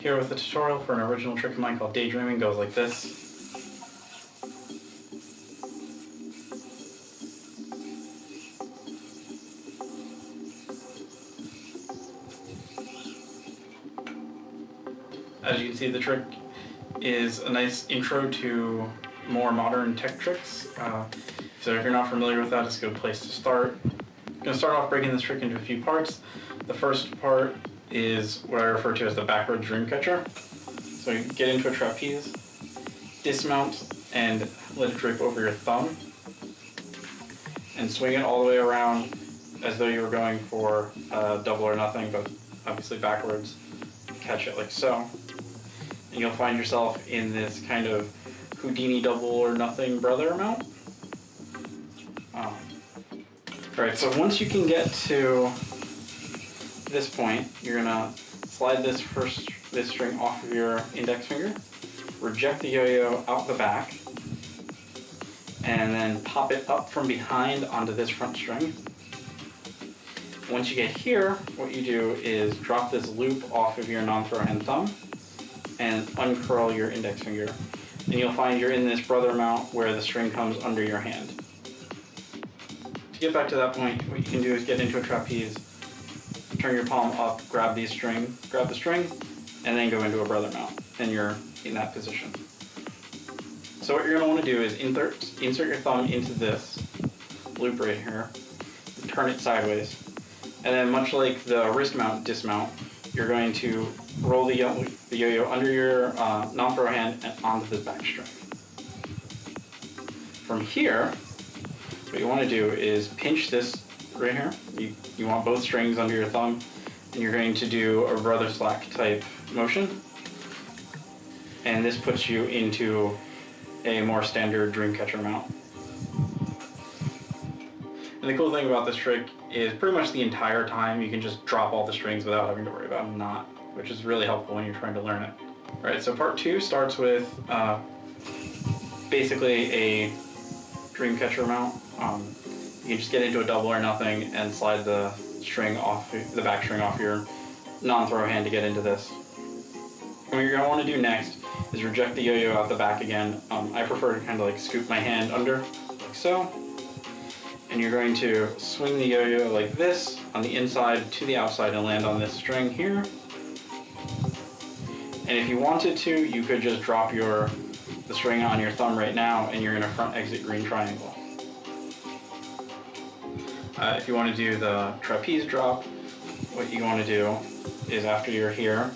Here with a tutorial for an original trick of mine called Daydreaming. Goes like this. As you can see, the trick is a nice intro to more modern tech tricks. So if you're not familiar with that, it's a good place to start. I'm going to start off breaking this trick into a few parts. The first part is what I refer to as the backwards dreamcatcher. So you get into a trapeze, dismount, and let it drape over your thumb, and swing it all the way around as though you were going for double or nothing, but obviously backwards. Catch it like so. And you'll find yourself in this kind of Houdini double or nothing brother mount. Alright, so once you can get to this point, you're gonna slide this string off of your index finger, reject the yo-yo out the back, and then pop it up from behind onto this front string. Once you get here, what you do is drop this loop off of your non-throw hand thumb and uncurl your index finger. And you'll find you're in this brother mount where the string comes under your hand. To get back to that point, what you can do is get into a trapeze, turn your palm up, grab the string, and then go into a brother mount, and you're in that position. So what you're going to want to do is insert your thumb into this loop right here, and turn it sideways. And then much like the wrist mount dismount, you're going to roll the yo-yo under your non-throw hand and onto this back string. From here, what you want to do is pinch this right here. You want both strings under your thumb, and you're going to do a brother slack type motion. And this puts you into a more standard dreamcatcher mount. And the cool thing about this trick is pretty much the entire time you can just drop all the strings without having to worry about a knot, which is really helpful when you're trying to learn it. Alright, so part 2 starts with basically a dreamcatcher mount. You can just get into a double or nothing and slide the back string off your non-throw hand to get into this. And what you're going to want to do next is reject the yo-yo out the back again. I prefer to kind of like scoop my hand under, like so. And you're going to swing the yo-yo like this on the inside to the outside and land on this string here. And if you wanted to, you could just drop the string on your thumb right now and you're in a front exit green triangle. If you want to do the trapeze drop, what you want to do is after you're here,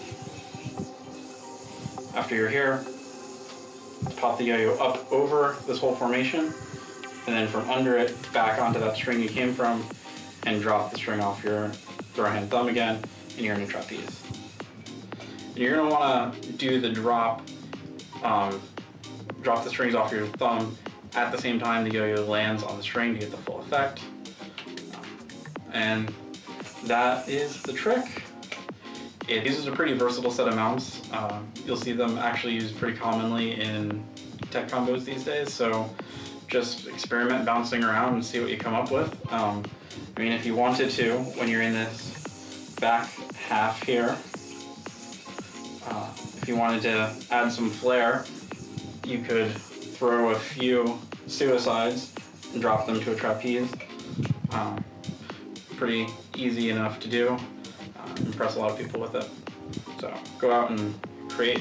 pop the yo-yo up over this whole formation, and then from under it back onto that string you came from, and drop the string off your throw hand thumb again, and you're in a trapeze. And you're going to want to do the drop the strings off your thumb at the same time the yo-yo lands on the string to get the full effect. And that is the trick. It uses a pretty versatile set of mounts. You'll see them actually used pretty commonly in tech combos these days, so just experiment bouncing around and see what you come up with. I mean, if you wanted to, when you're in this back half here, if you wanted to add some flair, you could throw a few suicides and drop them to a trapeze. Pretty easy enough to do. Impress a lot of people with it. So go out and create.